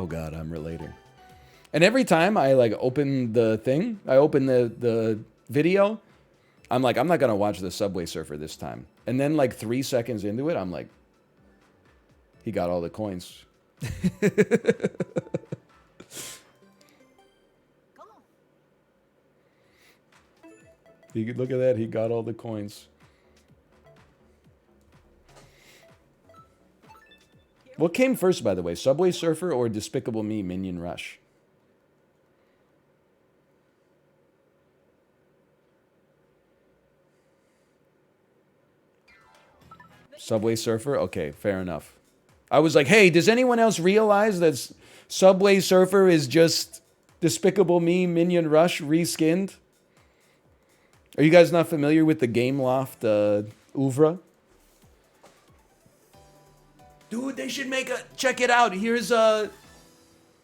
Oh God, I'm relating. And every time I like open the thing, I open the video, I'm like, I'm not gonna watch the Subway Surfer this time. And then like 3 seconds into it, I'm like, he got all the coins. You could look at that, he got all the coins. What came first, by the way? Subway Surfer or Despicable Me Minion Rush? Subway Surfer? Okay, fair enough. I was like, hey, does anyone else realize that Subway Surfer is just Despicable Me Minion Rush reskinned? Are you guys not familiar with the Game Loft oeuvre? Dude, they should make a... Check it out. Here's those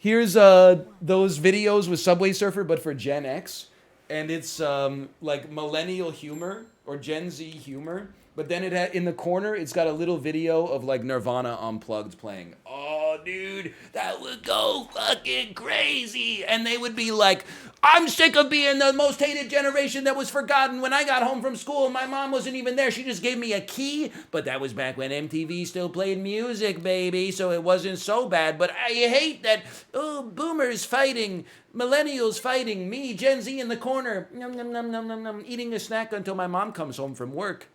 videos with Subway Surfer, but for Gen X. And it's like millennial humor or Gen Z humor. But then in the corner, it's got a little video of like Nirvana Unplugged playing. Oh, dude, that would go fucking crazy. And they would be like, I'm sick of being the most hated generation that was forgotten. When I got home from school, my mom wasn't even there. She just gave me a key. But that was back when MTV still played music, baby. So it wasn't so bad. But I hate that, boomers fighting, millennials fighting, me, Gen Z in the corner, num, num, num, num, num, num, eating a snack until my mom comes home from work.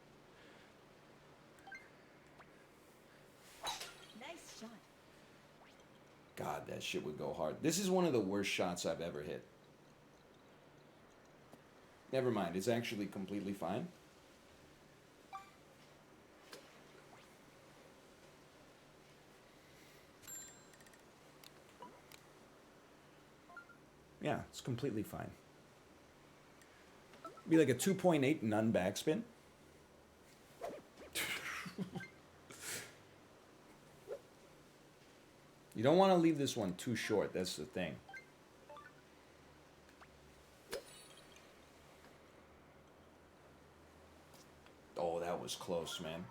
God, that shit would go hard. This is one of the worst shots I've ever hit. Never mind, it's actually completely fine. Yeah, it's completely fine. Be like a 2.8 nun backspin. You don't want to leave this one too short, that's the thing. Oh, that was close, man.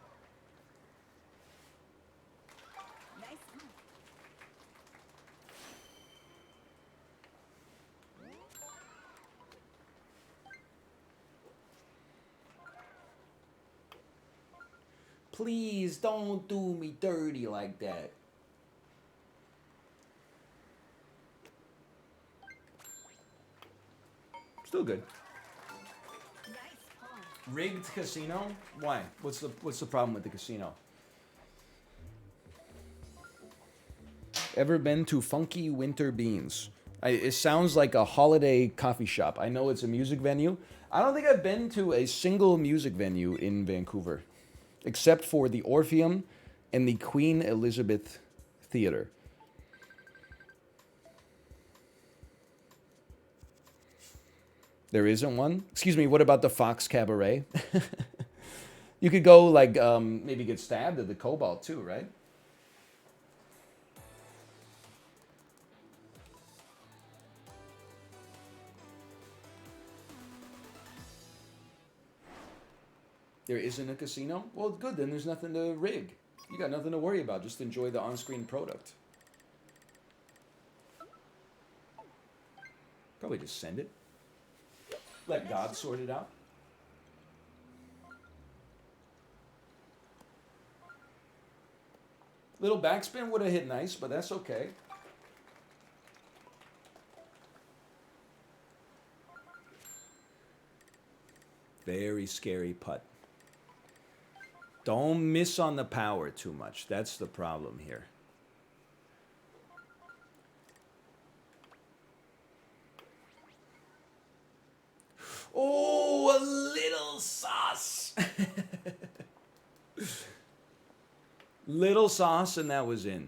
Please don't do me dirty like that. Still good. Rigged casino? Why? What's the problem with the casino? Ever been to Funky Winter Beans? It sounds like a holiday coffee shop. I know it's a music venue. I don't think I've been to a single music venue in Vancouver, except for the Orpheum and the Queen Elizabeth Theatre. There isn't one? Excuse me, what about the Fox Cabaret? You could go, like, maybe get stabbed at the Cobalt, too, right? There isn't a casino? Well, good, then there's nothing to rig. You got nothing to worry about. Just enjoy the on-screen product. Probably just send it. Let God sort it out. Little backspin would have hit nice, but that's okay. Very scary putt. Don't miss on the power too much. That's the problem here. Oh, a little sauce. Little sauce, and that was in.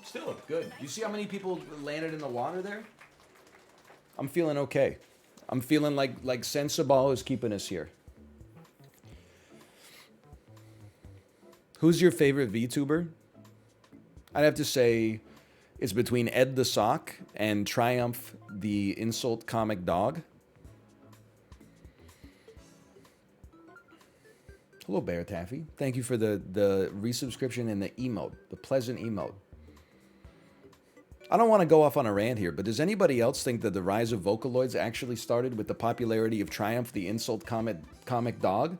Still looked good. You see how many people landed in the water there? I'm feeling okay. I'm feeling like Sensaball is keeping us here. Who's your favorite VTuber? I'd have to say it's between Ed the Sock and Triumph the Insult Comic Dog. Hello, Bear Taffy. Thank you for the resubscription and the emote, the pleasant emote. I don't want to go off on a rant here, but does anybody else think that the rise of Vocaloids actually started with the popularity of Triumph, the insult comic dog?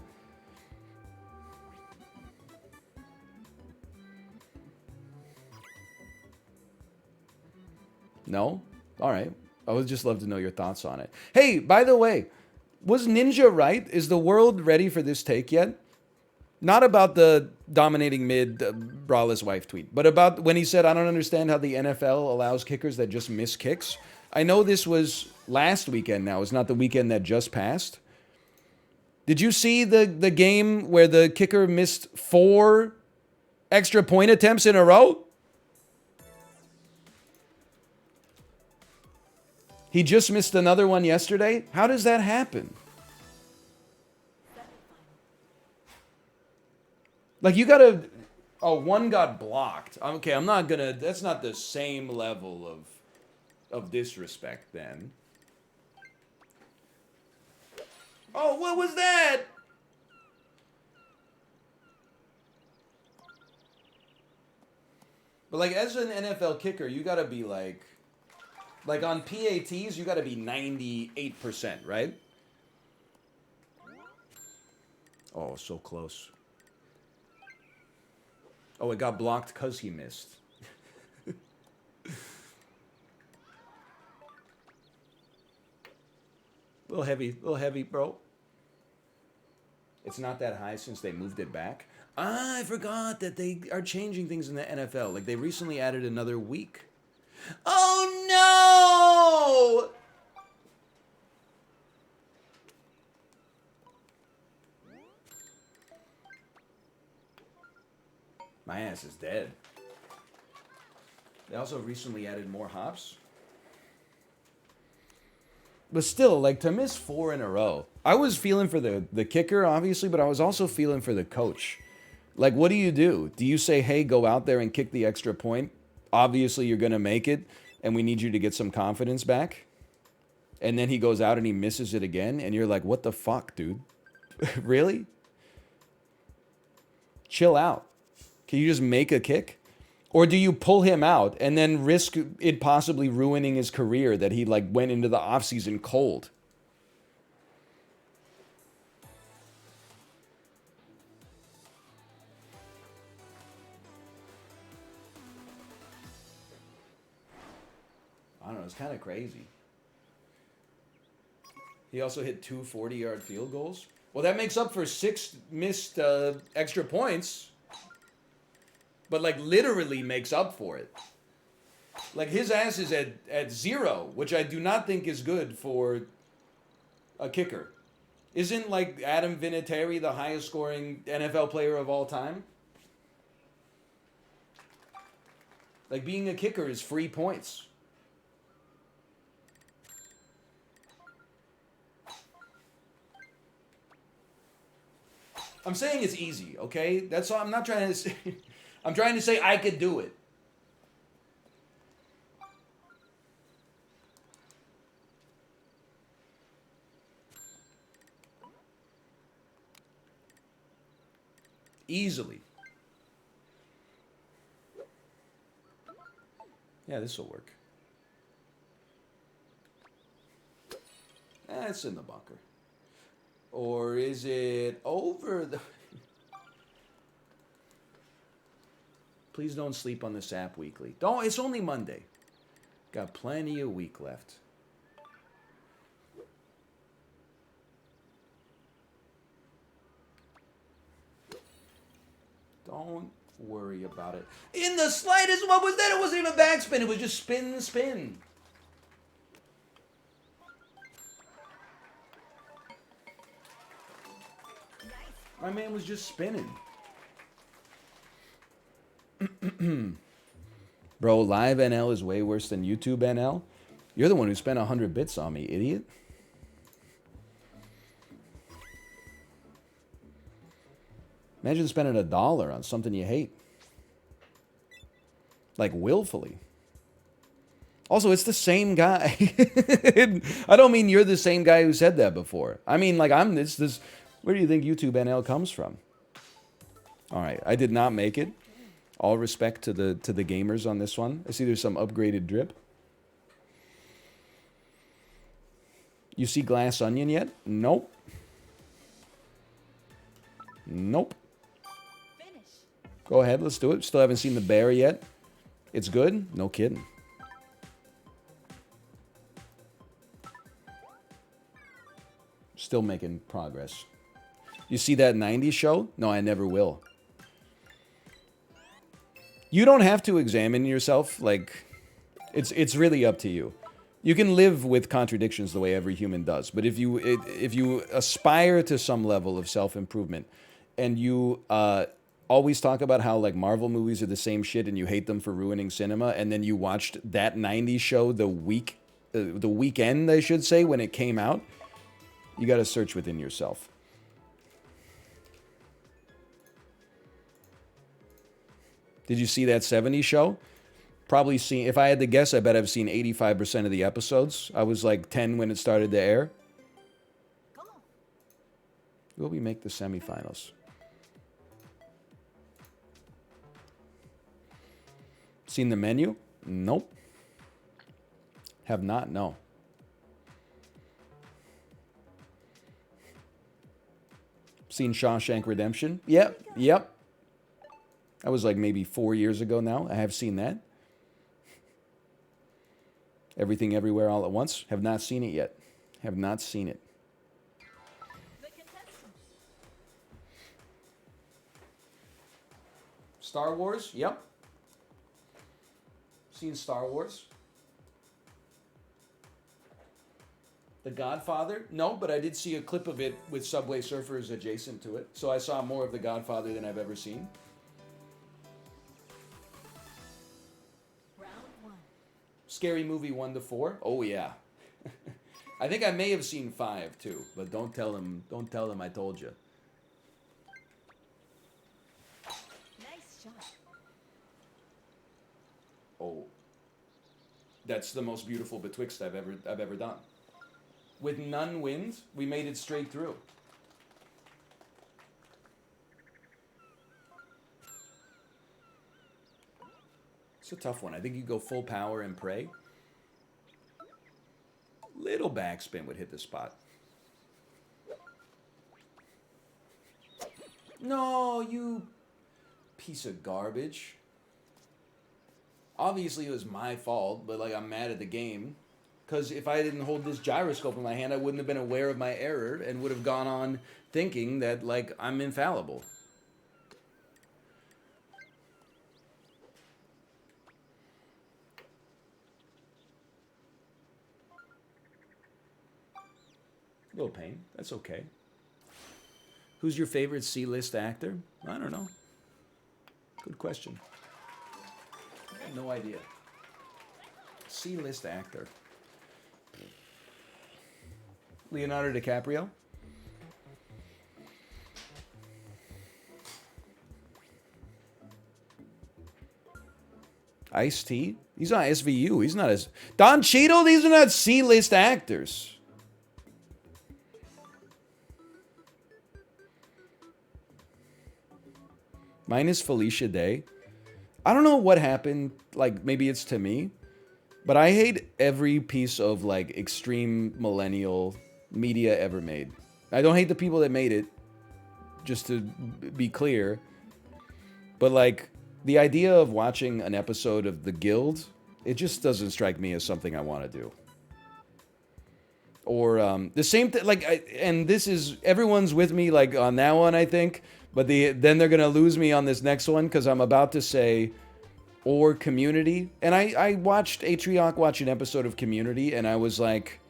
No? All right. I would just love to know your thoughts on it. Hey, by the way, was Ninja right? Is the world ready for this take yet? Not about the dominating mid braless wife tweet, but about when he said, I don't understand how the NFL allows kickers that just miss kicks. I know this was last weekend now. It's not the weekend that just passed. Did you see the game where the kicker missed 4 extra point attempts in a row? He just missed another one yesterday. How does that happen? Like, you gotta... Oh, one got blocked. Okay, I'm not gonna... That's not the same level of disrespect, then. Oh, what was that? But, like, as an NFL kicker, you gotta be, like... Like, on PATs, you gotta be 98%, right? Oh, so close. Oh, it got blocked because he missed. Little heavy, bro. It's not that high since they moved it back. Ah, I forgot that they are changing things in the NFL. Like, they recently added another week. Oh, no! My ass is dead. They also recently added more hops. But still, like, to miss 4 in a row. I was feeling for the kicker, obviously, but I was also feeling for the coach. Like, what do? Do you say, hey, go out there and kick the extra point? Obviously, you're going to make it, and we need you to get some confidence back. And then he goes out and he misses it again, and you're like, what the fuck, dude? Really? Chill out. Can you just make a kick? Or do you pull him out and then risk it possibly ruining his career that he, like, went into the offseason cold? I don't know. It's kind of crazy. He also hit 2 40-yard field goals. Well, that makes up for 6 missed extra points. But, like, literally makes up for it. Like, his ass is at 0, which I do not think is good for a kicker. Isn't, like, Adam Vinatieri the highest scoring NFL player of all time? Like, being a kicker is free points. I'm saying it's easy, okay? That's all. I'm not trying to say... I'm trying to say I could do it. Easily. Yeah, this will work. It's in the bunker. Or is it over the... Please don't sleep on this app weekly. Don't. It's only Monday. Got plenty of week left. Don't worry about it. In the slightest, what was that? It wasn't even backspin. It was just spin. My man was just spinning. Bro, live NL is way worse than YouTube NL. You're the one who spent 100 bits on me, idiot. Imagine spending $1 on something you hate. Like, willfully. Also, it's the same guy. I don't mean you're the same guy who said that before. I mean, like, this. Where do you think YouTube NL comes from? All right, I did not make it. All respect to the gamers on this one. I see there's some upgraded drip. You see Glass Onion yet? Nope. Nope. Go ahead, let's do it. Still haven't seen The Bear yet. It's good? No kidding. Still making progress. You see that 90s show? No, I never will. You don't have to examine yourself. Like, it's really up to you. You can live with contradictions the way every human does. But if you aspire to some level of self-improvement, and you always talk about how like Marvel movies are the same shit and you hate them for ruining cinema, and then you watched that 90s show the weekend, I should say, when it came out, you got to search within yourself. Did you see that 70s show? Probably seen, if I had to guess, I bet I've seen 85% of the episodes. I was like 10 when it started to air. Will we make the semifinals? Seen the menu? Nope. Have not, no. Seen Shawshank Redemption? Yep, yep. That was like maybe 4 years ago now. I have seen that. Everything Everywhere All at Once. Have not seen it yet. Have not seen it. Star Wars? Yep. Seen Star Wars. The Godfather? No, but I did see a clip of it with Subway Surfers adjacent to it. So I saw more of The Godfather than I've ever seen. Scary Movie 1 to 4? Oh yeah. I think I may have seen 5 too, but don't tell them I told you. Nice shot. Oh. That's the most beautiful betwixt I've ever done. With none wins, we made it straight through. It's a tough one. I think you go full power and pray. Little backspin would hit the spot. No, you piece of garbage. Obviously, it was my fault, but like I'm mad at the game. Because if I didn't hold this gyroscope in my hand, I wouldn't have been aware of my error and would have gone on thinking that like I'm infallible. Little pain. That's okay. Who's your favorite C-list actor? I don't know. Good question. I have no idea. C-list actor. Leonardo DiCaprio? Ice-T? He's not SVU. He's not as... Don Cheadle? These are not C-list actors. Mine is Felicia Day. I don't know what happened. Like, maybe it's to me. But I hate every piece of, like, extreme millennial media ever made. I don't hate the people that made it, just to be clear. But, like, the idea of watching an episode of The Guild, it just doesn't strike me as something I want to do. Or the same thing, like, and this is, everyone's with me, like, on that one, I think. But then they're going to lose me on this next one, because I'm about to say, or Community. And I watched Atrioc watch an episode of Community, and I was like,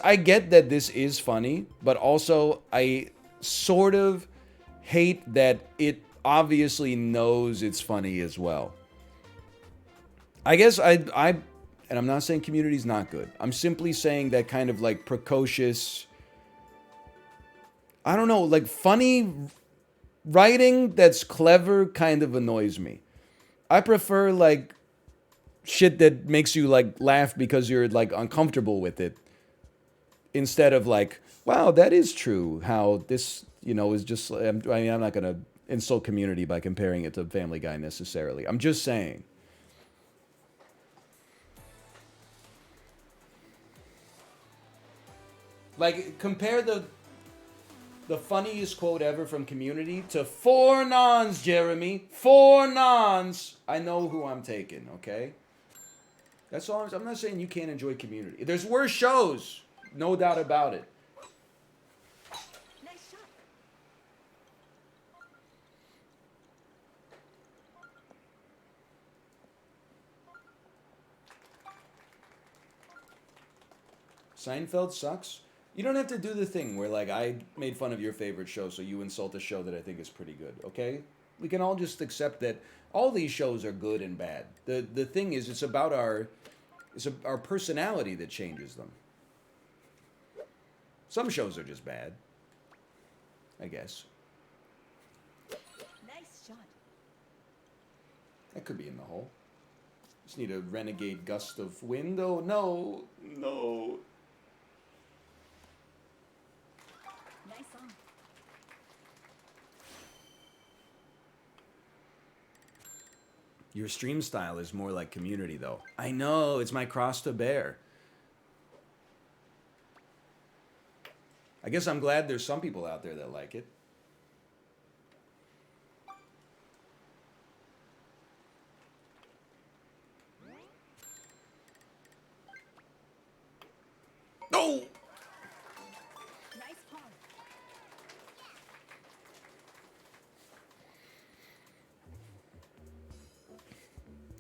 I get that this is funny, but also I sort of hate that it obviously knows it's funny as well. I guess and I'm not saying Community's not good. I'm simply saying that kind of like precocious, I don't know, like funny writing that's clever kind of annoys me. I prefer like shit that makes you like laugh because you're like uncomfortable with it, instead of like, wow, that is true. How this, is just, I'm not gonna insult Community by comparing it to Family Guy necessarily. I'm just saying. Like, compare the funniest quote ever from Community to 4 nons, Jeremy. 4 nons. I know who I'm taking, okay? That's all. I'm not saying you can't enjoy Community. There's worse shows. No doubt about it. Nice shot. Seinfeld sucks. You don't have to do the thing where, like, I made fun of your favorite show, so you insult a show that I think is pretty good, okay? We can all just accept that all these shows are good and bad. The thing is, it's about our personality that changes them. Some shows are just bad, I guess. Nice shot. That could be in the hole. Just need a renegade gust of wind. Oh, no. No. Nice on. Your stream style is more like Community, though. I know, it's my cross to bear. I guess I'm glad there's some people out there that like it. No! Nice par.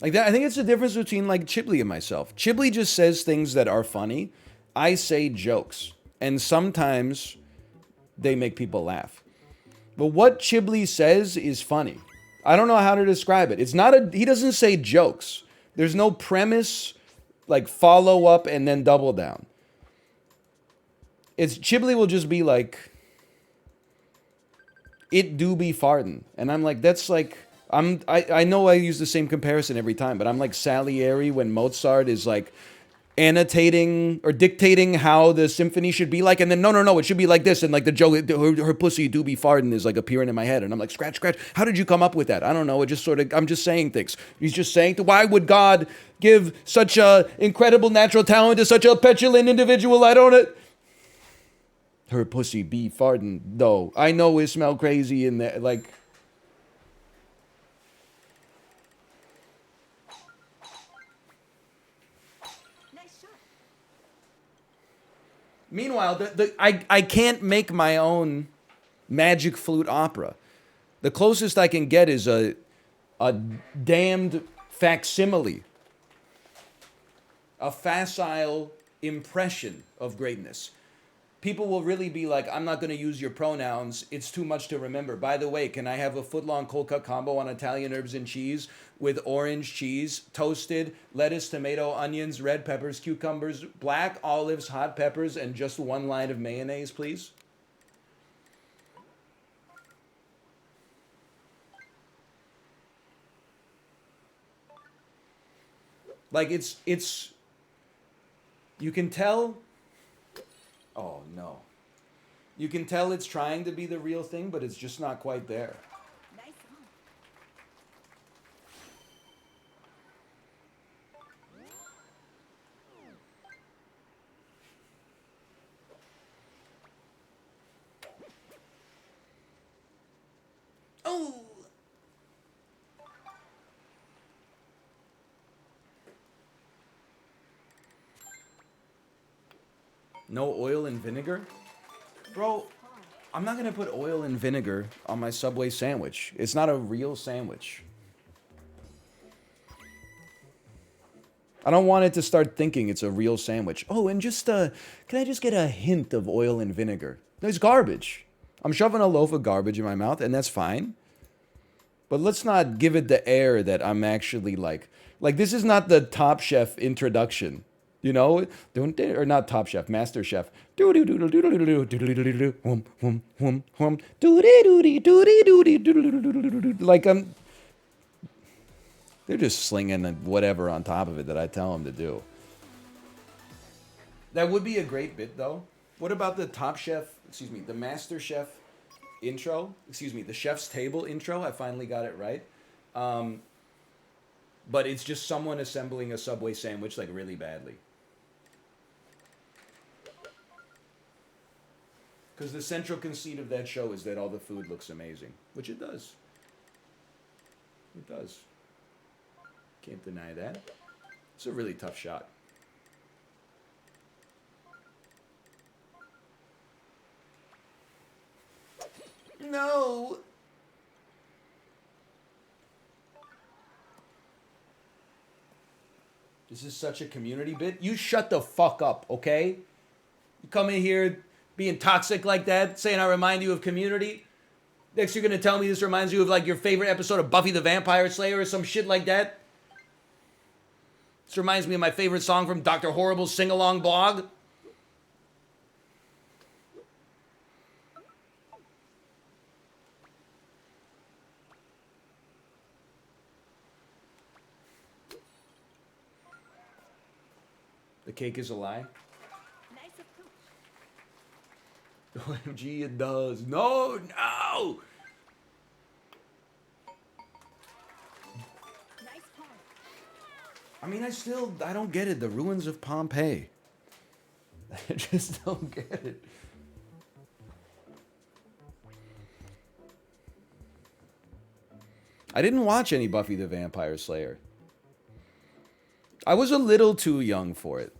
Like that, I think it's the difference between like Chibley and myself. Chibley just says things that are funny. I say jokes. And sometimes they make people laugh. But what Chibley says is funny. I don't know how to describe it. It's not he doesn't say jokes. There's no premise, like follow up and then double down. It's Chibley will just be like, it do be fartin'. And I'm like, that's like, I know I use the same comparison every time, but I'm like Salieri when Mozart is like annotating or dictating how the symphony should be like, and then no, it should be like this, and like the joke, her pussy do be farting is like appearing in my head, and I'm like, scratch, how did you come up with that? I don't know, it just sort of, I'm just saying things. He's just saying, why would God give such a incredible natural talent to such a petulant individual? I don't. Her pussy be farting, though. I know it smell crazy in there, like. Meanwhile, I can't make my own magic flute opera. The closest I can get is a damned facsimile. A facile impression of greatness. People will really be like, I'm not going to use your pronouns. It's too much to remember. By the way, can I have a foot-long cold cut combo on Italian herbs and cheese with orange cheese, toasted, lettuce, tomato, onions, red peppers, cucumbers, black olives, hot peppers, and just 1 line of mayonnaise, please? Like, it's, you can tell. Oh, no. You can tell it's trying to be the real thing, but it's just not quite there. Nice on. Oh! No oil and vinegar? Bro, I'm not going to put oil and vinegar on my Subway sandwich. It's not a real sandwich. I don't want it to start thinking it's a real sandwich. Oh, and just, can I just get a hint of oil and vinegar? It's garbage. I'm shoving a loaf of garbage in my mouth, and that's fine. But let's not give it the air that I'm actually like this is not the Top Chef introduction. You know, or not Top Chef, Master Chef. Like they're just slinging whatever on top of it that I tell them to do. That would be a great bit, though. What about the Top Chef? Excuse me, the Master Chef intro. Excuse me, the chef's table intro. I finally got it right. But it's just someone assembling a Subway sandwich like really badly. Because the central conceit of that show is that all the food looks amazing, which it does. It does. Can't deny that. It's a really tough shot. No! This is such a community bit. You shut the fuck up, okay? You come in here being toxic like that, saying I remind you of Community. Next you're gonna tell me this reminds you of like your favorite episode of Buffy the Vampire Slayer or some shit like that. This reminds me of my favorite song from Dr. Horrible's sing-along blog. The cake is a lie. Nice approach. OMG, it does. No, no! Nice pawn. I mean, I don't get it. The ruins of Pompeii. I just don't get it. I didn't watch any Buffy the Vampire Slayer. I was a little too young for it.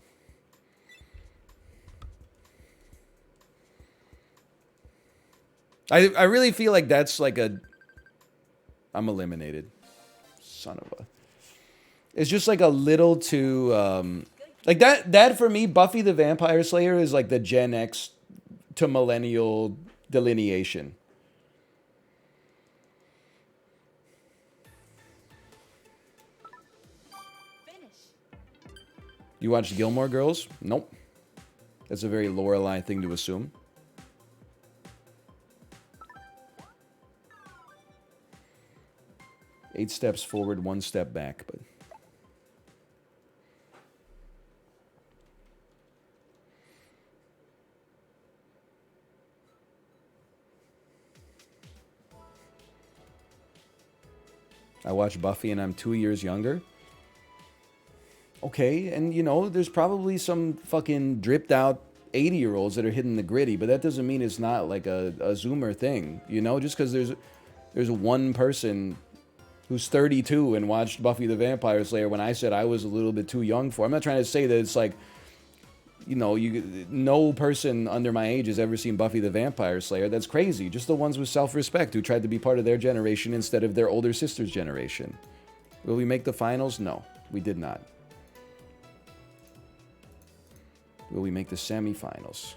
I really feel like that's like a... I'm eliminated. Son of a... It's just like a little too... like that for me, Buffy the Vampire Slayer is like the Gen X to millennial delineation. Finish. You watched Gilmore Girls? Nope. That's a very Lorelai thing to assume. Eight steps forward, one step back, but... I watch Buffy and I'm 2 years younger. Okay, and you know, there's probably some fucking dripped out 80-year-olds that are hitting the gritty, but that doesn't mean it's not like a Zoomer thing, you know? Just because there's one person who's 32 and watched Buffy the Vampire Slayer when I said I was a little bit too young for it. I'm not trying to say that it's like, you know, no person under my age has ever seen Buffy the Vampire Slayer. That's crazy. Just the ones with self-respect who tried to be part of their generation instead of their older sister's generation. Will we make the finals? No, we did not. Will we make the semifinals?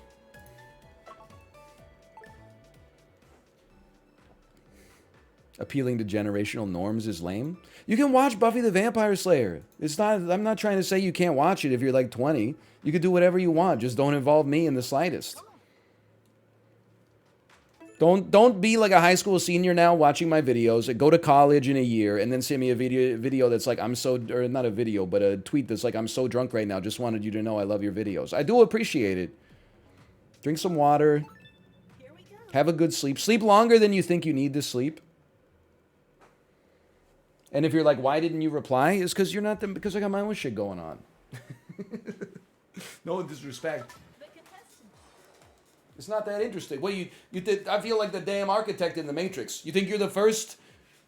Appealing to generational norms is lame. You can watch Buffy the Vampire Slayer. It's not. I'm not trying to say you can't watch it if you're like 20. You can do whatever you want. Just don't involve me in the slightest. Don't be like a high school senior now watching my videos. Go to college in a year and then send me a video that's like or not a video, but a tweet that's like I'm so drunk right now. Just wanted you to know I love your videos. I do appreciate it. Drink some water. Here we go. Have a good sleep. Sleep longer than you think you need to sleep. And if you're like, why didn't you reply? It's because you're not because I got my own shit going on. No disrespect. The contestant. It's not that interesting. Well, you did. I feel like the damn architect in the Matrix. You think you're the first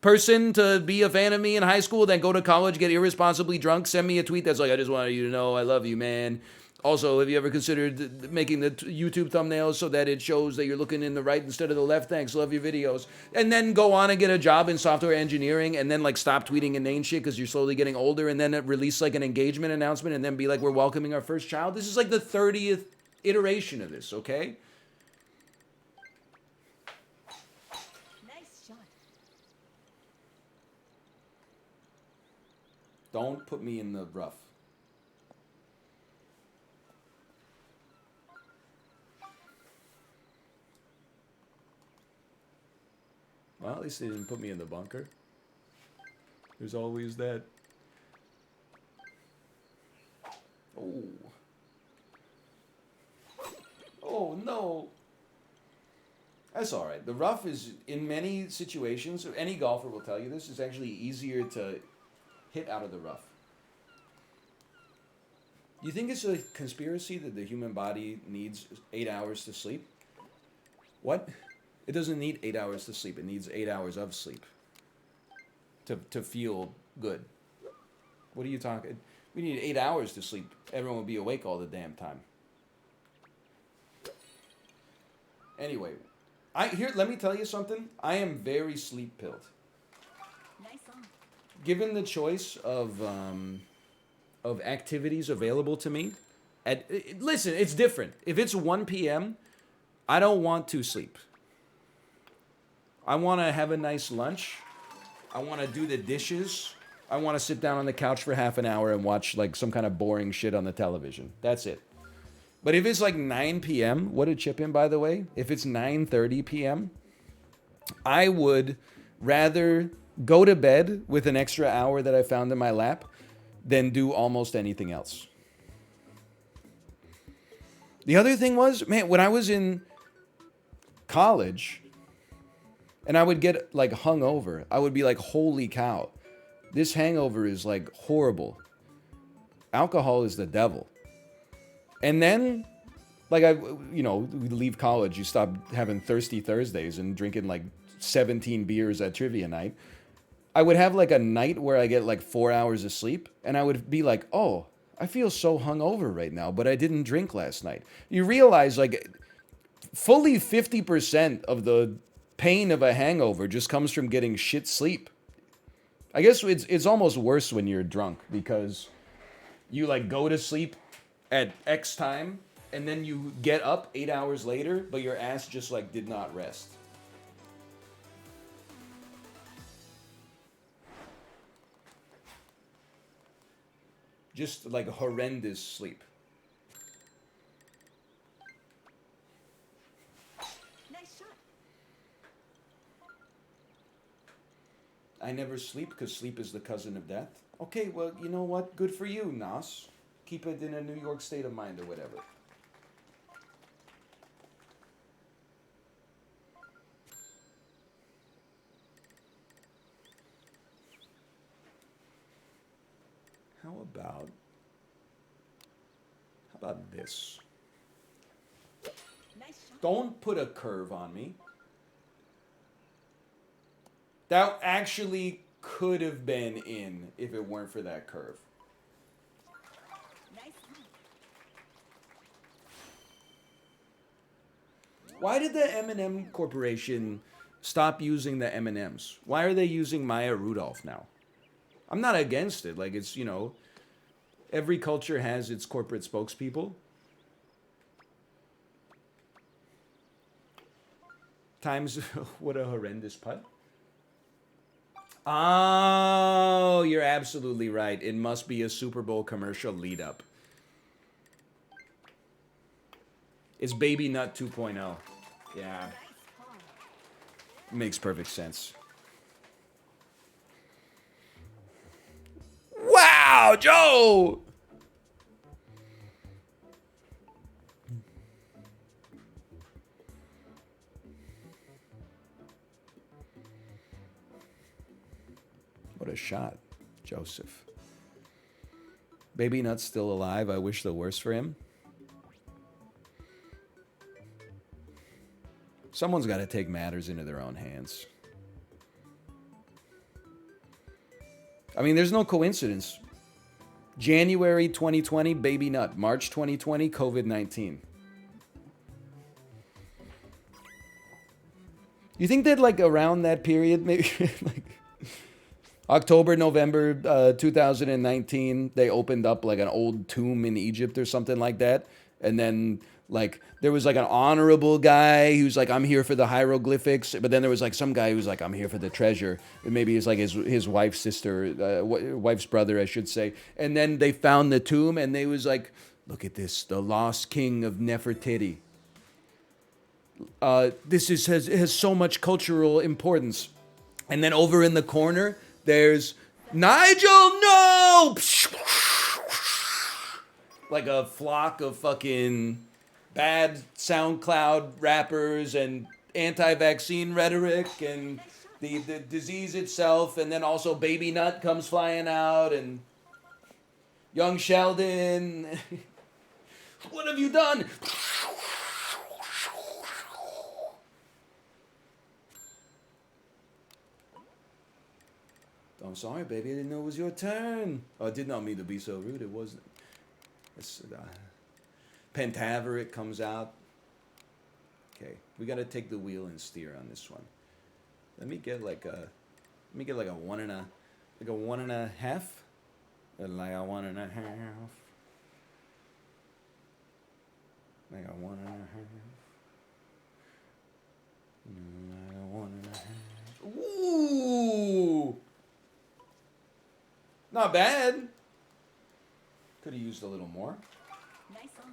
person to be a fan of me in high school, then go to college, get irresponsibly drunk, send me a tweet that's like, I just wanted you to know I love you, man. Also, have you ever considered making the YouTube thumbnails so that it shows that you're looking in the right instead of the left? Thanks, love your videos. And then go on and get a job in software engineering and then like stop tweeting inane shit because you're slowly getting older and then release like an engagement announcement and then be like, we're welcoming our first child. This is like the 30th iteration of this, okay? Nice shot. Don't put me in the rough. Well, at least they didn't put me in the bunker. There's always that. Oh. Oh, no. That's all right. The rough is, in many situations, any golfer will tell you this, is actually easier to hit out of the rough. You think it's a conspiracy that the human body needs 8 hours to sleep? What? It doesn't need 8 hours to sleep. It needs 8 hours of sleep to feel good. What are you talking? We need 8 hours to sleep. Everyone would be awake all the damn time. Anyway, let me tell you something. I am very sleep pilled. Nice song. Given the choice of activities available to me, listen, it's different. If it's 1 p.m., I don't want to sleep. I want to have a nice lunch. I want to do the dishes. I want to sit down on the couch for half an hour and watch like some kind of boring shit on the television. That's it. But if it's like 9 p.m., what did Chip in, by the way? If it's 9:30 p.m., I would rather go to bed with an extra hour that I found in my lap than do almost anything else. The other thing was, man, when I was in college and I would get like hungover, I would be like, holy cow, this hangover is like horrible. Alcohol is the devil. And then, like, we leave college, you stop having thirsty Thursdays and drinking like 17 beers at trivia night. I would have like a night where I get like 4 hours of sleep, and I would be like, oh, I feel so hungover right now, but I didn't drink last night. You realize like fully 50% of the pain of a hangover just comes from getting shit sleep. I guess it's almost worse when you're drunk because you like go to sleep at X time and then you get up 8 hours later, but your ass just like did not rest. Just like horrendous sleep. Nice shot. I never sleep because sleep is the cousin of death. Okay, well, you know what? Good for you, Nas. Keep it in a New York state of mind or whatever. How about this? Nice shot. Don't put a curve on me. That actually could have been in if it weren't for that curve. Nice song. Why did the M&M Corporation stop using the M&Ms? Why are they using Maya Rudolph now? I'm not against it. Like, it's, every culture has its corporate spokespeople. Times, what a horrendous putt. Oh, you're absolutely right. It must be a Super Bowl commercial lead up. It's Baby Nut 2.0. Yeah. Nice call. Makes perfect sense. Wow, Joe! What a shot, Joseph. Baby Nut's still alive. I wish the worst for him. Someone's got to take matters into their own hands. I mean, there's no coincidence. January 2020, Baby Nut. March 2020, COVID-19. You think that, like, around that period, maybe, like, October, November 2019, they opened up, like, an old tomb in Egypt or something like that, and then, like, there was like an honorable guy who's like, I'm here for the hieroglyphics. But then there was like some guy who's like, I'm here for the treasure. And maybe it's like his wife's sister, wife's brother, I should say. And then they found the tomb and they was like, look at this, the lost king of Nefertiti. This has so much cultural importance. And then over in the corner, there's Nigel, no! Like a flock of fucking bad SoundCloud rappers and anti-vaccine rhetoric and the disease itself, and then also Baby Nut comes flying out, and young Sheldon, what have you done? I'm sorry, baby. I didn't know it was your turn. Oh, I did not mean to be so rude. It wasn't. It's, Pentaveret comes out. Okay, we gotta take the wheel and steer on this one. Let me get like a 1.5. Like a 1.5. Like a 1.5. Like a 1.5. Like a 1.5. Ooh! Not bad. Could have used a little more. Nice on.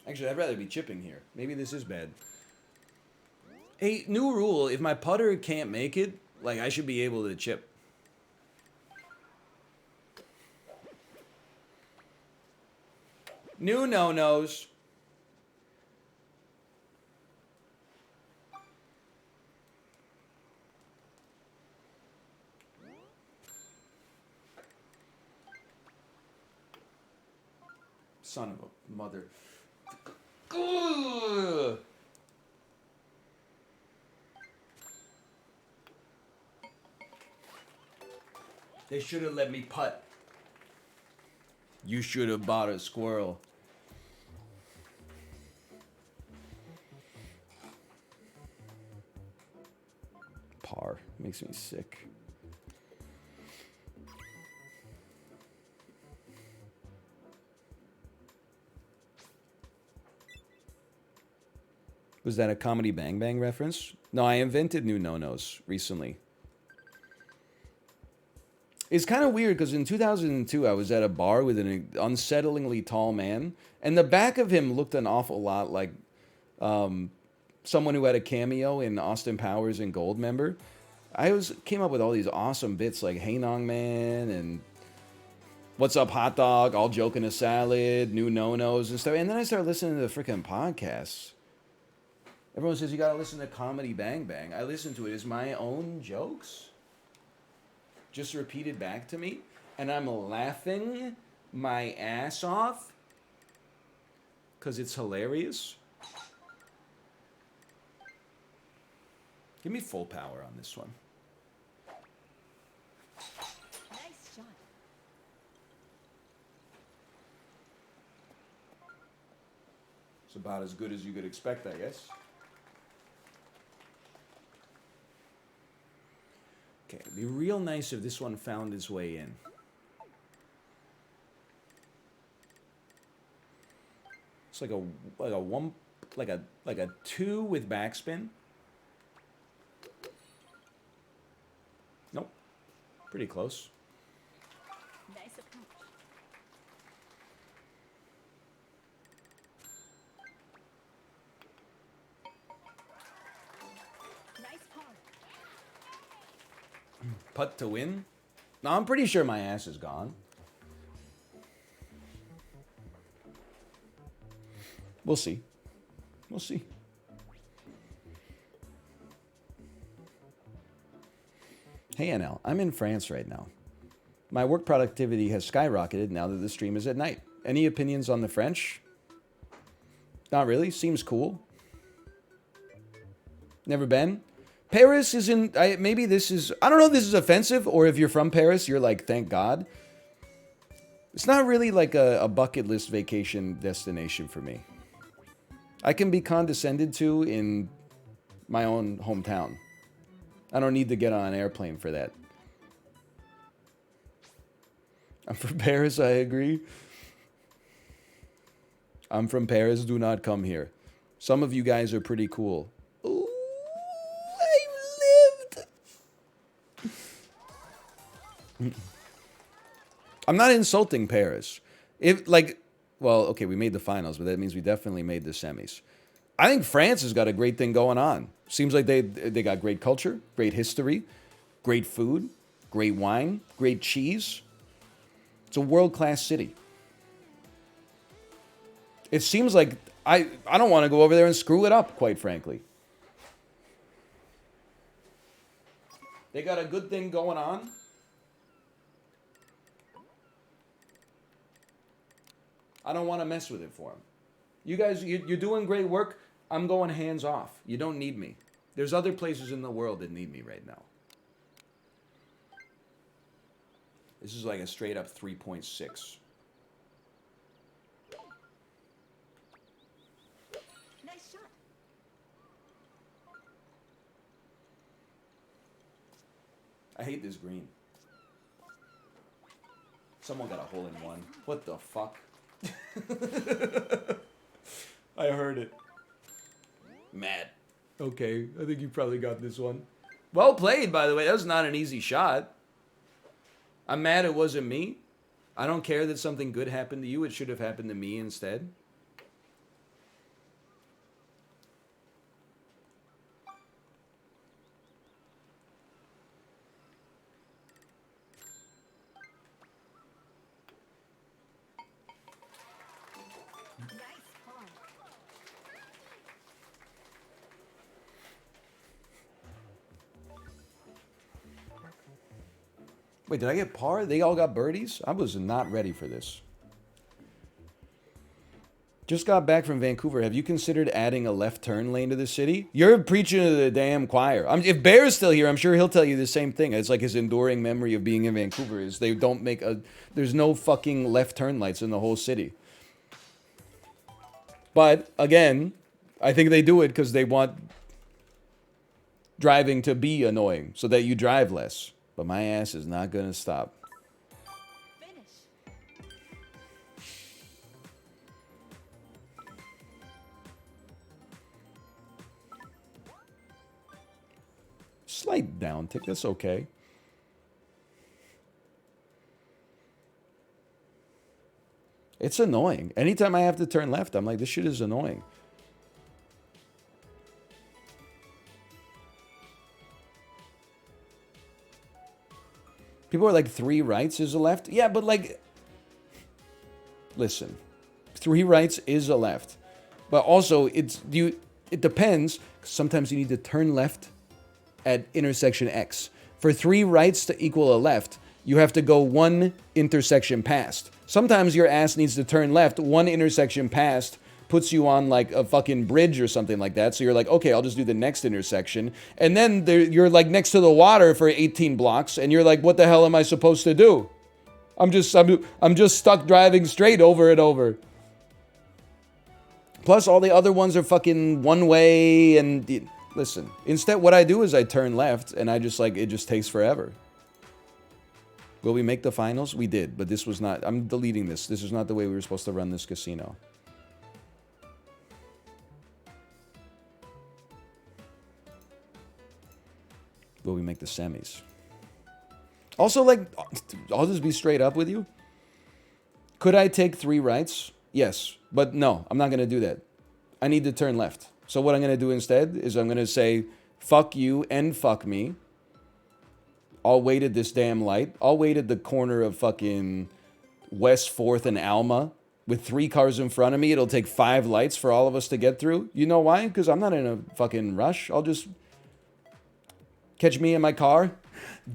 Actually, I'd rather be chipping here. Maybe this is bad. Hey, new rule. If my putter can't make it, like, I should be able to chip. New no-nos. Son of a mother. Ugh. They should have let me putt. You should have bought a squirrel. Par. Makes me sick. Was that a Comedy Bang Bang reference? No, I invented new no-nos recently. It's kind of weird because in 2002, I was at a bar with an unsettlingly tall man, and the back of him looked an awful lot like someone who had a cameo in Austin Powers and Goldmember. Came up with all these awesome bits like Hey Nong Man and What's Up Hot Dog, All Joke in a Salad, New No-Nos and stuff. And then I started listening to the freaking podcasts. Everyone says you gotta listen to Comedy Bang Bang. I listen to it as my own jokes, just repeated back to me, and I'm laughing my ass off because it's hilarious. Give me full power on this one. Nice shot. It's about as good as you could expect, I guess. Okay, it'd be real nice if this one found its way in. It's like a 2 with backspin. Nope. Pretty close. Nice approach. Nice par. Putt to win? No, I'm pretty sure my ass is gone. We'll see. We'll see. Hey NL, I'm in France right now. My work productivity has skyrocketed now that the stream is at night. Any opinions on the French? Not really. Seems cool. Never been. Paris isn't. Maybe this is. I don't know if this is offensive or if you're from Paris, you're like, thank God. It's not really like a bucket list vacation destination for me. I can be condescended to in my own hometown. I don't need to get on an airplane for that. I'm from Paris, I agree. I'm from Paris, do not come here. Some of you guys are pretty cool. Ooh, I lived. I'm not insulting Paris. Okay, we made the finals, but that means we definitely made the semis. I think France has got a great thing going on. Seems like they got great culture, great history, great food, great wine, great cheese. It's a world-class city. It seems like I don't want to go over there and screw it up, quite frankly. They got a good thing going on. I don't want to mess with it for them. You guys, you're doing great work. I'm going hands off. You don't need me. There's other places in the world that need me right now. This is like a straight up 3.6. Nice shot. I hate this green. Someone got a hole in one. What the fuck? I heard it. Mad. Okay, I think you probably got this one. Well played, by the way. That was not an easy shot. I'm mad it wasn't me. I don't care that something good happened to you. It should have happened to me instead. Nice par. Wait, did I get par? They all got birdies? I was not ready for this. Just got back from Vancouver. Have you considered adding a left turn lane to the city? You're preaching to the damn choir. If Bear's still here, I'm sure he'll tell you the same thing. It's like his enduring memory of being in Vancouver is they don't make a... There's no fucking left turn lights in the whole city. But, again, I think they do it because they want driving to be annoying so that you drive less. But my ass is not going to stop. Finish. Slight downtick. That's okay. It's annoying. Anytime I have to turn left, I'm like, this shit is annoying. People are like, 3 rights is a left? Yeah, but like, listen, 3 rights is a left. But also, it depends. Sometimes you need to turn left at intersection X. For 3 rights to equal a left, you have to go 1 intersection past. Sometimes your ass needs to turn left 1 intersection past, puts you on like a fucking bridge or something like that. So you're like, okay, I'll just do the next intersection. And then you're like next to the water for 18 blocks. And you're like, what the hell am I supposed to do? I'm just stuck driving straight over and over. Plus all the other ones are fucking one way. And listen, instead what I do is I turn left and I just like, it just takes forever. Will we make the finals? We did, but this was not, I'm deleting this. This is not the way we were supposed to run this casino. Will we make the semis? Also, like, I'll just be straight up with you. Could I take 3 rights? Yes, but no, I'm not going to do that. I need to turn left. So what I'm going to do instead is I'm going to say, fuck you and fuck me. I'll wait at this damn light. I'll wait at the corner of fucking West 4th and Alma with 3 cars in front of me. It'll take 5 lights for all of us to get through. You know why? Because I'm not in a fucking rush. I'll just catch me in my car.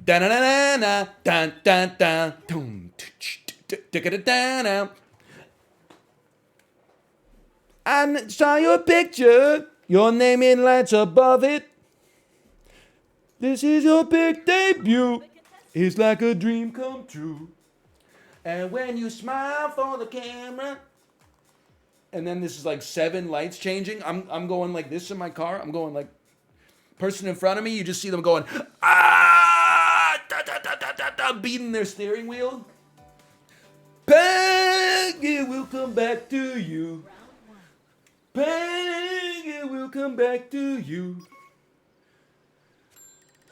I saw your picture, your name in lights above it. This is your big debut. It's like a dream come true. And when you smile for the camera. And then this is like 7 lights changing. I'm going like this in my car. I'm going like, person in front of me, you just see them going, ah, da, da, da, da, da, da, beating their steering wheel. Bang, it will come back to you. Bang, it will come back to you.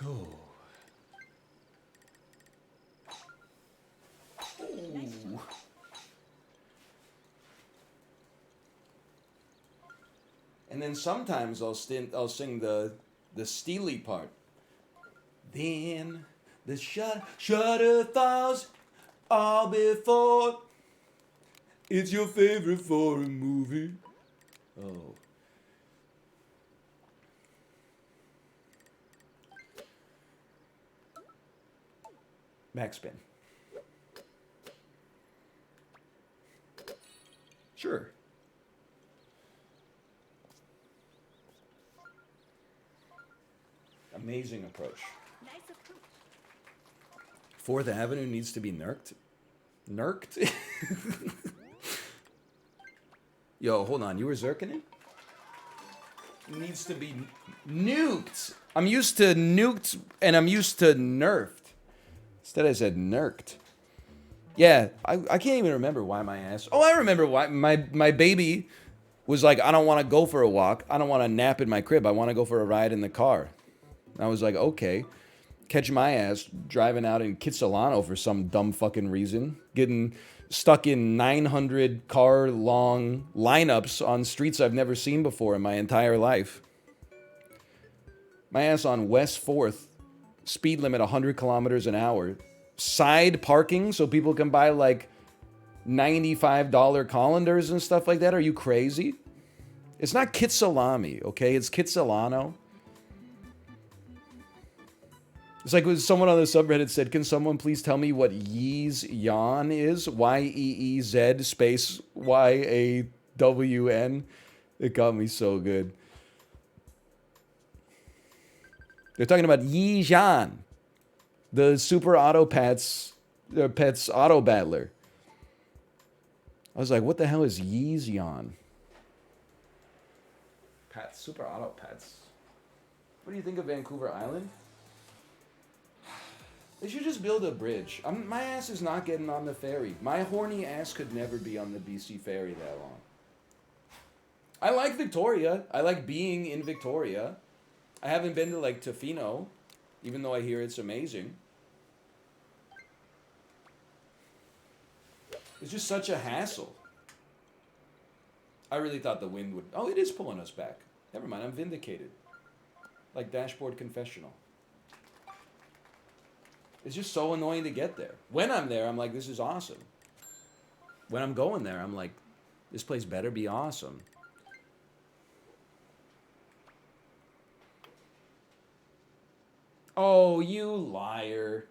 Oh. Ooh. And then sometimes I'll sing the steely part. Then the shutter falls all before. It's your favorite foreign movie. Oh. Backspin. Sure. Amazing approach. Nice approach. Fourth Avenue needs to be nurked. Nurked? Yo, hold on. You were zerking it? It needs to be nuked. I'm used to nuked and I'm used to nerfed. Instead I said nurked. Yeah, I can't even remember why my ass... Oh, I remember why my baby was like, I don't want to go for a walk. I don't want to nap in my crib. I want to go for a ride in the car. And I was like, okay. Catch my ass driving out in Kitsilano for some dumb fucking reason. Getting stuck in 900 car long lineups on streets I've never seen before in my entire life. My ass on West 4th, speed limit 100 kilometers an hour. Side parking so people can buy like $95 colanders and stuff like that. Are you crazy? It's not Kitsilami, okay? It's Kitsilano. It's like when someone on the subreddit said, can someone please tell me what Yeez Yan is? Y-E-E-Z space Y-A-W-N. It got me so good. They're talking about Yi Zhan, the Super Auto Pets Auto Battler. I was like, what the hell is Yeez Yan? Pets, Super Auto Pets. What do you think of Vancouver Island? They should just build a bridge. My ass is not getting on the ferry. My horny ass could never be on the BC ferry that long. I like Victoria. I like being in Victoria. I haven't been to like Tofino, even though I hear it's amazing. It's just such a hassle. I really thought the wind would... Oh, it is pulling us back. Never mind, I'm vindicated. Like Dashboard Confessional. It's just so annoying to get there. When I'm there, I'm like, this is awesome. When I'm going there, I'm like, this place better be awesome. Oh, you liar.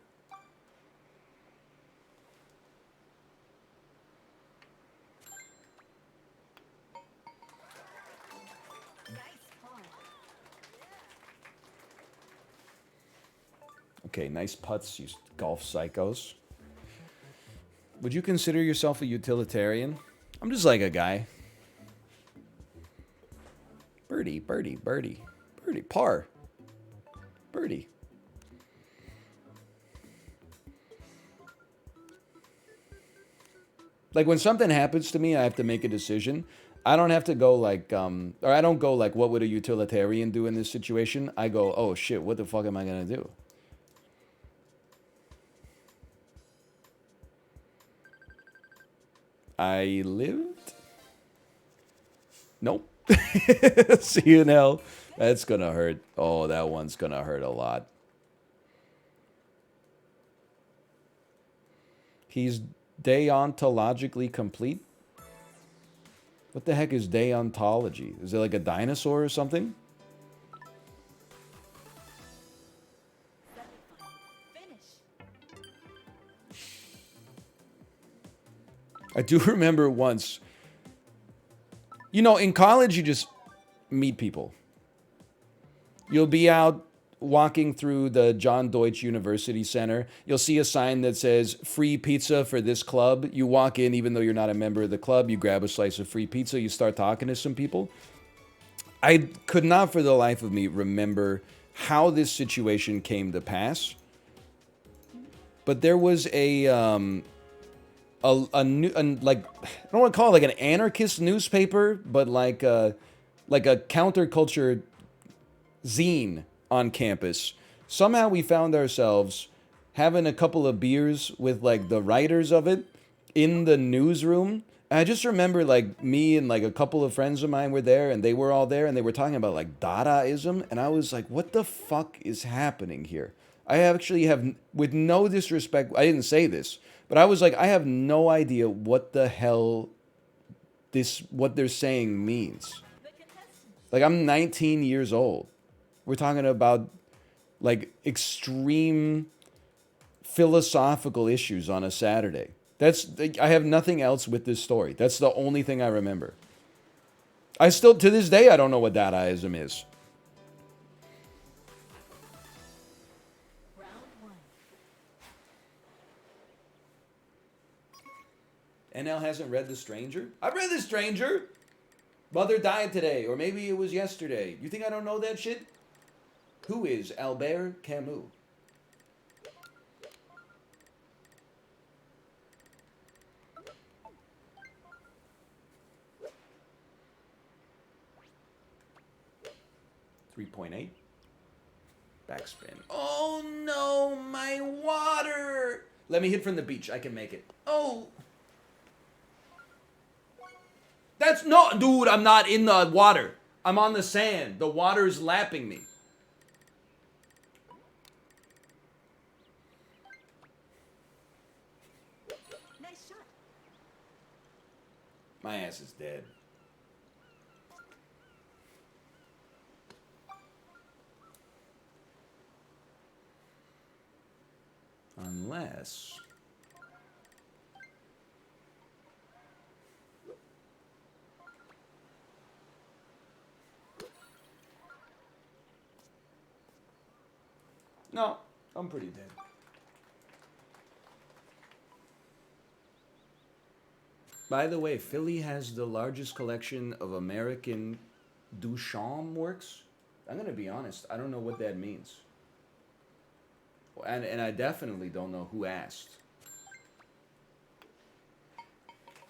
Okay, nice putts, you golf psychos. Would you consider yourself a utilitarian? I'm just like a guy. Birdie, birdie, birdie. Birdie, par. Birdie. Like when something happens to me, I have to make a decision. I don't have to go like, or I don't go like, what would a utilitarian do in this situation? I go, oh shit, what the fuck am I gonna do? I lived? Nope. See you in hell. That's gonna hurt. Oh, that one's gonna hurt a lot. He's deontologically complete? What the heck is deontology? Is it like a dinosaur or something? I do remember once, you know, in college, you just meet people. You'll be out walking through the John Deutsch University Center. You'll see a sign that says free pizza for this club. You walk in, even though you're not a member of the club, you grab a slice of free pizza, you start talking to some people. I could not for the life of me remember how this situation came to pass. But there was like, I don't want to call it like an anarchist newspaper, but like a counterculture zine on campus. Somehow we found ourselves having a couple of beers with like the writers of it in the newsroom. And I just remember like me and like a couple of friends of mine were there and they were all there and they were talking about like Dadaism. And I was like, what the fuck is happening here? I actually have, with no disrespect, I didn't say this, but I was like, I have no idea what the hell what they're saying means. Like, I'm 19 years old. We're talking about like extreme philosophical issues on a Saturday. That's I have nothing else with this story. That's the only thing I remember. I still to this day I don't know what Dadaism is. Round one. NL hasn't read The Stranger? I've read The Stranger. Mother died today, or maybe it was yesterday. You think I don't know that shit? Who is Albert Camus? .8. Backspin. Oh no, my water! Let me hit from the beach. I can make it. Oh! That's no, dude, I'm not in the water. I'm on the sand. The water is lapping me. Nice shot. My ass is dead. Unless... No, I'm pretty dead. By the way, Philly has the largest collection of American Duchamp works. I'm going to be honest, I don't know what that means. And I definitely don't know who asked.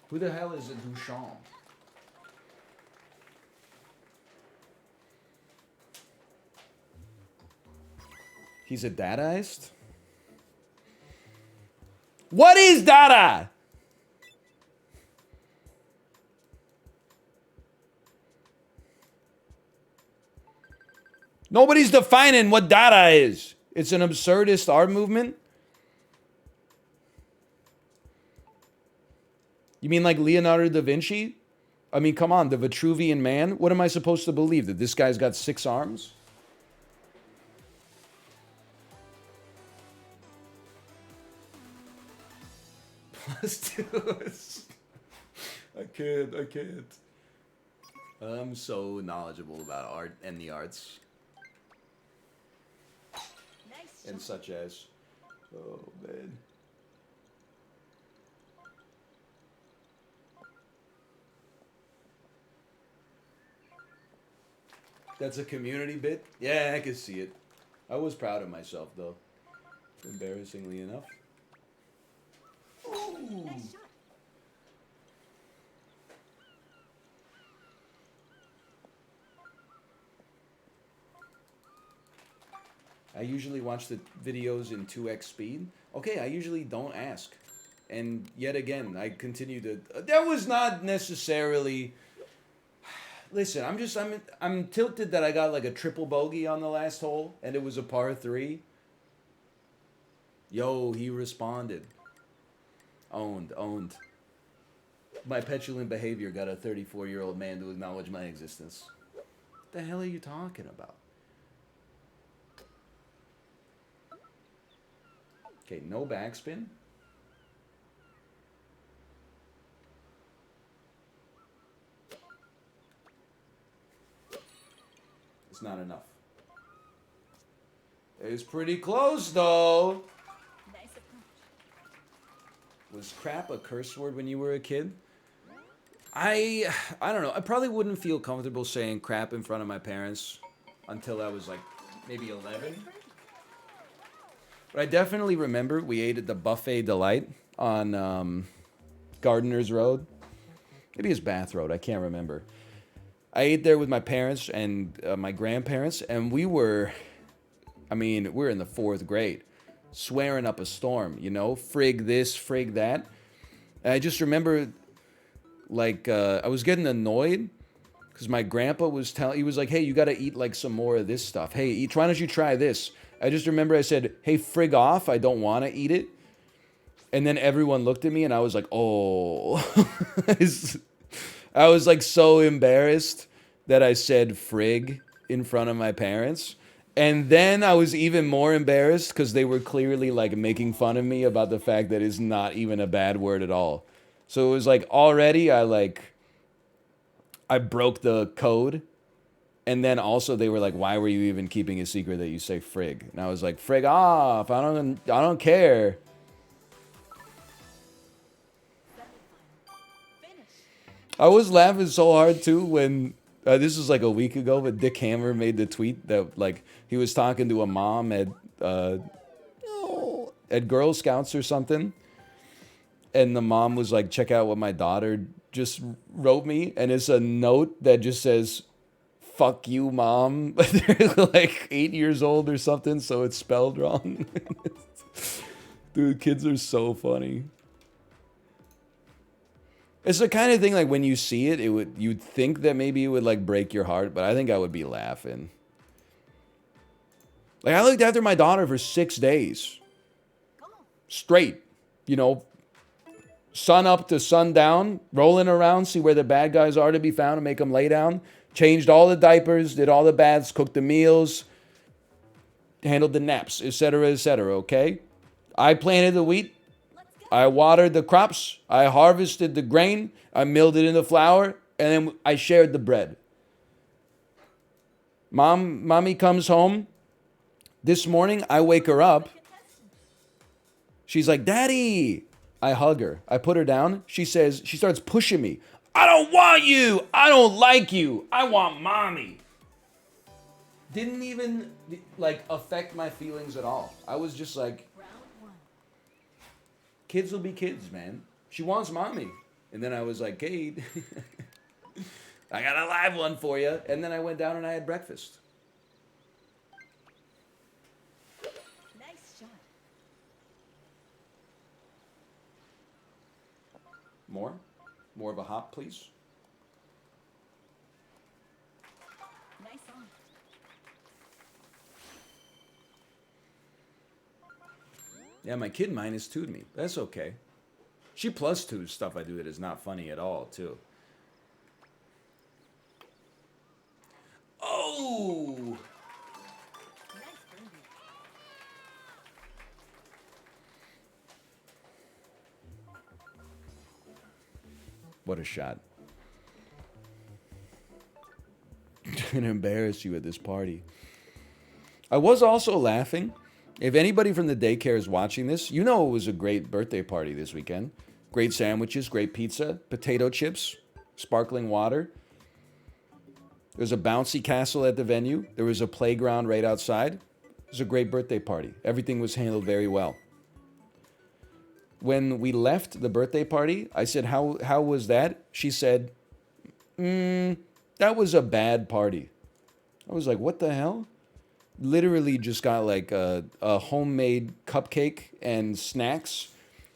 Who the hell is a Duchamp? He's a Dadaist? What is Dada? Nobody's defining what Dada is. It's an absurdist art movement? You mean like Leonardo da Vinci? I mean, come on, the Vitruvian Man? What am I supposed to believe? That this guy's got 6 arms? Plus 2. I can't. I'm so knowledgeable about art and the arts. Nice And shot. such as... Oh, man. That's a community bit? Yeah, I can see it. I was proud of myself, though. Embarrassingly enough. Ooh. Nice shot. I usually watch the videos in 2x speed. Okay, I usually don't ask. And yet again, I continue to... That was not necessarily... Listen, I'm tilted that I got like a triple bogey on the last hole, and it was a par 3. Yo, he responded. Owned. My petulant behavior got a 34-year-old man to acknowledge my existence. What the hell are you talking about? Okay, no backspin. It's not enough. It's pretty close, though. Nice approach. Was crap a curse word when you were a kid? I don't know. I probably wouldn't feel comfortable saying crap in front of my parents until I was like maybe 11. But I definitely remember we ate at the Buffet Delight on Gardeners Road. Maybe it's Bath Road. I can't remember. I ate there with my parents and my grandparents, and we were in the 4th grade, swearing up a storm, you know, frig this, frig that. And I just remember, like, I was getting annoyed because my grandpa was he was like, hey, you got to eat, like, some more of this stuff. Hey, why don't you try this? I just remember I said, hey, frig off, I don't want to eat it. And then everyone looked at me, and I was like, oh. I was, like, so embarrassed. that I said frig in front of my parents. And then I was even more embarrassed because they were clearly like making fun of me about the fact that it's not even a bad word at all. So it was like already I broke the code. And then also they were like, why were you even keeping a secret that you say frig? And I was like, frig off. I don't care. Finish. I was laughing so hard too when this was like a week ago, but Dick Hammer made the tweet that like he was talking to a mom at Girl Scouts or something, and the mom was like, "Check out what my daughter just wrote me," and it's a note that just says, "Fuck you, mom." They're like 8 years old or something, so it's spelled wrong. Dude, kids are so funny. It's the kind of thing like when you see it, you'd think that maybe it would like break your heart, but I think I would be laughing. Like I looked after my daughter for 6 days Come on. straight, you know, sun up to sundown, rolling around, see where the bad guys are to be found and make them lay down. Changed all the diapers, did all the baths, cooked the meals, handled the naps, etc., okay? I planted the wheat, Let's go. I watered the crops, I harvested the grain, I milled it into flour, and then I shared the bread. Mommy comes home. This morning, I wake her up. Contestant. She's like, Daddy. I hug her. I put her down. She starts pushing me. I don't want you. I don't like you. I want mommy. Didn't even like affect my feelings at all. I was just like, Round one. kids will be kids, man. She wants mommy. And then I was like, Kate, I got a live one for you. And then I went down and I had breakfast. Nice shot. More? More of a hop, please. Nice on. Yeah, my kid minus two'd me. That's okay. She plus two's stuff I do that is not funny at all, too. Oh! Nice birdie. What a shot. I'm gonna embarrass you at this party. I was also laughing. If anybody from the daycare is watching this, you know it was a great birthday party this weekend. Great sandwiches, great pizza, potato chips, sparkling water. There was a bouncy castle at the venue. There was a playground right outside. It was a great birthday party. Everything was handled very well. When we left the birthday party, I said, how was that? She said, that was a bad party. I was like, what the hell? Literally just got like a homemade cupcake and snacks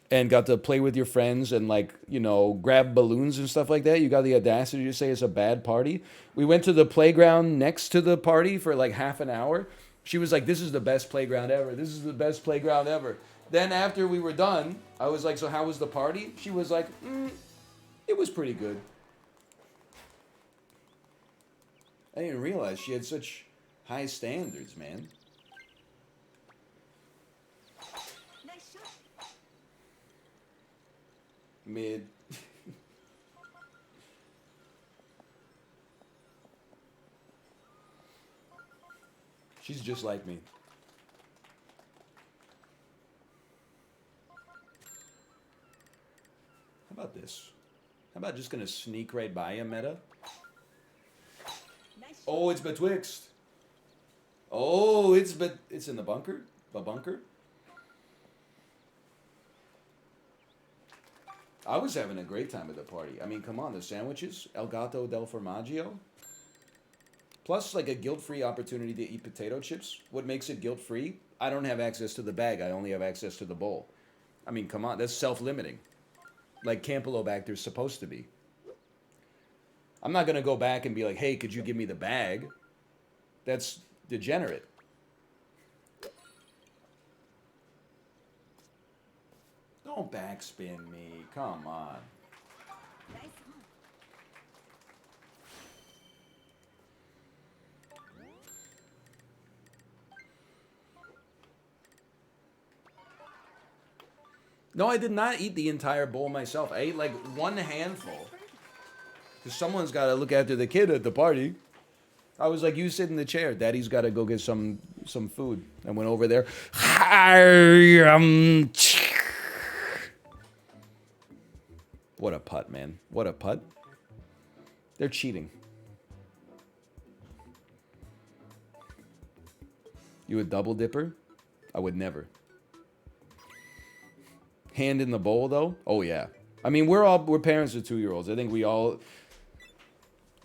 and got to play with your friends and like, you know, grab balloons and stuff like that. You got the audacity to say it's a bad party. We went to the playground next to the party for like half an hour. She was like, this is the best playground ever. This is the best playground ever. Then after we were done, I was like, so how was the party? She was like, it was pretty good. I didn't realize she had such high standards, man. Nice shot. Mid. She's just like me. How about this? How about just gonna sneak right by you, Meta? Nice shot. Oh, it's betwixt. Oh, it's in the bunker? The bunker? I was having a great time at the party. I mean, come on, the sandwiches, El Gato del Formaggio. Plus, like a guilt-free opportunity to eat potato chips. What makes it guilt-free? I don't have access to the bag. I only have access to the bowl. I mean, come on, that's self-limiting. Like Campylobacter's supposed to be. I'm not going to go back and be like, hey, could you give me the bag? That's degenerate. Don't backspin me. Come on. Nice on. No, I did not eat the entire bowl myself. I ate like one handful. Nice birdie. Because someone's got to look after the kid at the party. I was like, you sit in the chair. Daddy's got to go get some food. I went over there. What a putt, man. What a putt. They're cheating. You a double dipper? I would never. Hand in the bowl, though? Oh, yeah. I mean, we're parents of 2-year-olds. I think we all...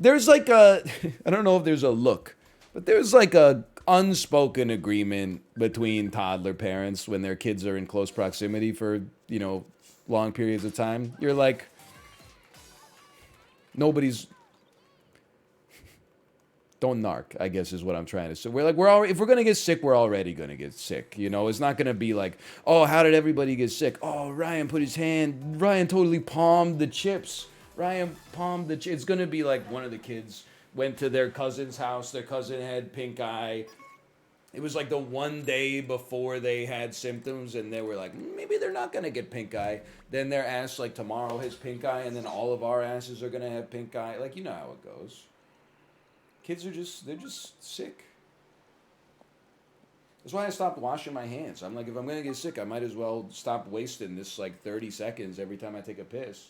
There's like a... I don't know if there's a look, but there's like a unspoken agreement between toddler parents when their kids are in close proximity for, you know, long periods of time. You're like... Nobody's... Don't narc, I guess is what I'm trying to say. We're like, if we're gonna get sick, we're already gonna get sick. You know, it's not gonna be like, oh, how did everybody get sick? Oh, Ryan totally palmed the chips. It's gonna be like one of the kids went to their cousin's house. Their cousin had pink eye. It was like the one day before they had symptoms, and they were like, maybe they're not gonna get pink eye. Then their ass like tomorrow has pink eye, and then all of our asses are gonna have pink eye. Like, you know how it goes. Kids are they're just sick. That's why I stopped washing my hands. I'm like, if I'm going to get sick, I might as well stop wasting this like 30 seconds every time I take a piss.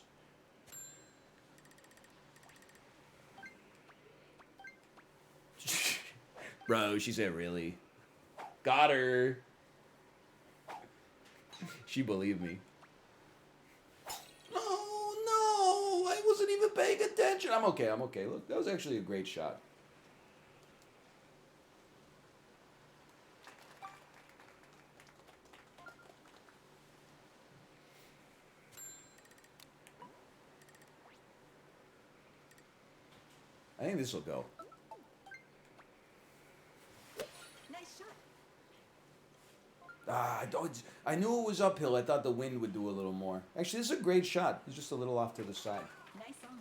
Bro, she said, really? Got her. She believed me. No, I wasn't even paying attention. I'm okay. Look, that was actually a great shot. I think this will go. Nice shot. I knew it was uphill. I thought the wind would do a little more. Actually, this is a great shot. It's just a little off to the side. Nice on.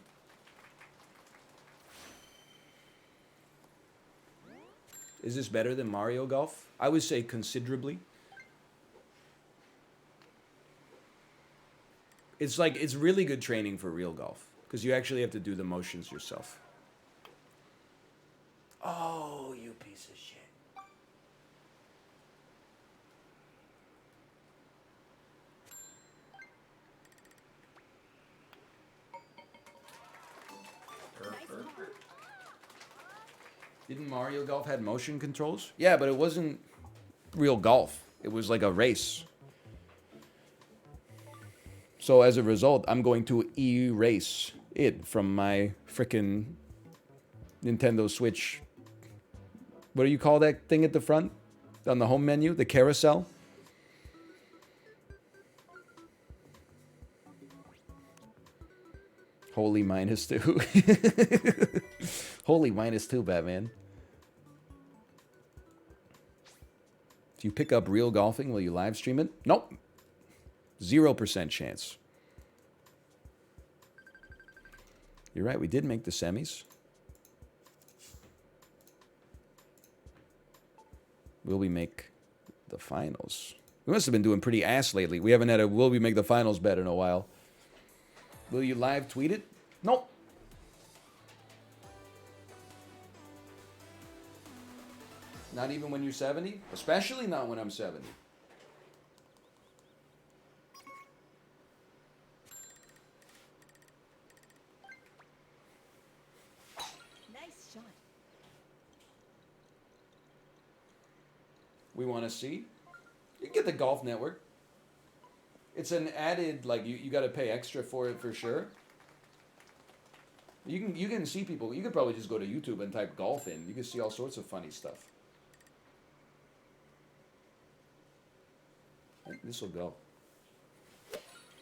Is this better than Mario Golf? I would say considerably. It's like, it's really good training for real golf. Because you actually have to do the motions yourself. Oh, you piece of shit. Didn't Mario Golf had motion controls? Yeah, but it wasn't real golf. It was like a race. So as a result, I'm going to erase it from my frickin' Nintendo Switch. What do you call that thing at the front? On the home menu? The carousel? Holy -2. Holy -2, Batman. Do you pick up real golfing? Will you live stream it? Nope. 0% chance. You're right, we did make the semis. Will we make the finals? We must have been doing pretty ass lately. We haven't had a will we make the finals bet in a while. Will you live tweet it? Nope. Not even when you're 70? Especially not when I'm 70. Nice shot. We want to see? You can get the Golf Network. It's an added, like, you got to pay extra for it for sure. You can see people. You could probably just go to YouTube and type golf in. You can see all sorts of funny stuff. This will go.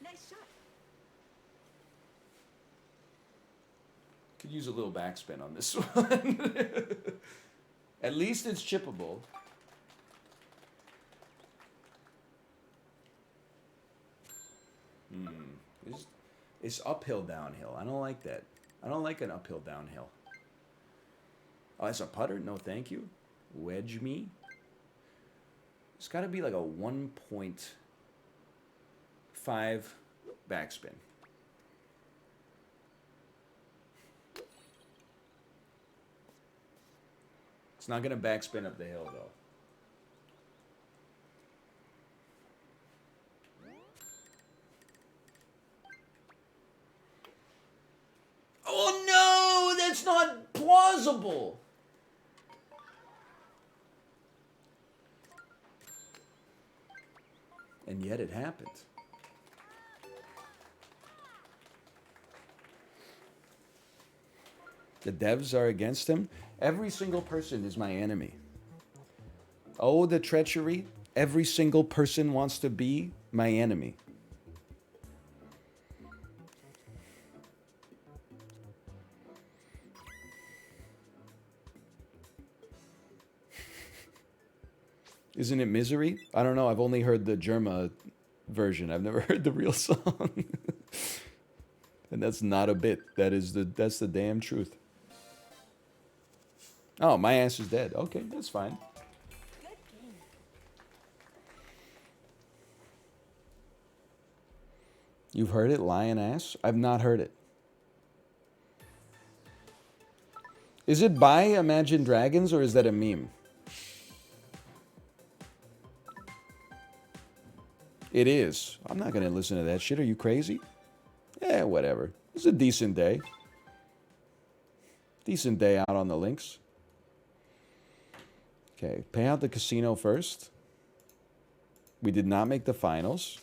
Nice shot. Could use a little backspin on this one. At least it's chippable. It's uphill, downhill. I don't like that. I don't like an uphill, downhill. Oh, that's a putter? No, thank you. Wedge me. It's got to be like a 1.5 5 backspin. It's not going to backspin up the hill, though. Oh, no! That's not plausible! And yet it happened. The devs are against him. Every single person is my enemy. Oh, the treachery. Every single person wants to be my enemy. Isn't it misery? I don't know. I've only heard the Germa version. I've never heard the real song. And that's not a bit. That's the damn truth. Oh, my ass is dead. Okay, that's fine. Good game. You've heard it, lion ass? I've not heard it. Is it by Imagine Dragons or is that a meme? It is. I'm not going to listen to that shit. Are you crazy? Yeah, whatever. It's a decent day. Decent day out on the links. Okay, pay out the casino first. We did not make the finals.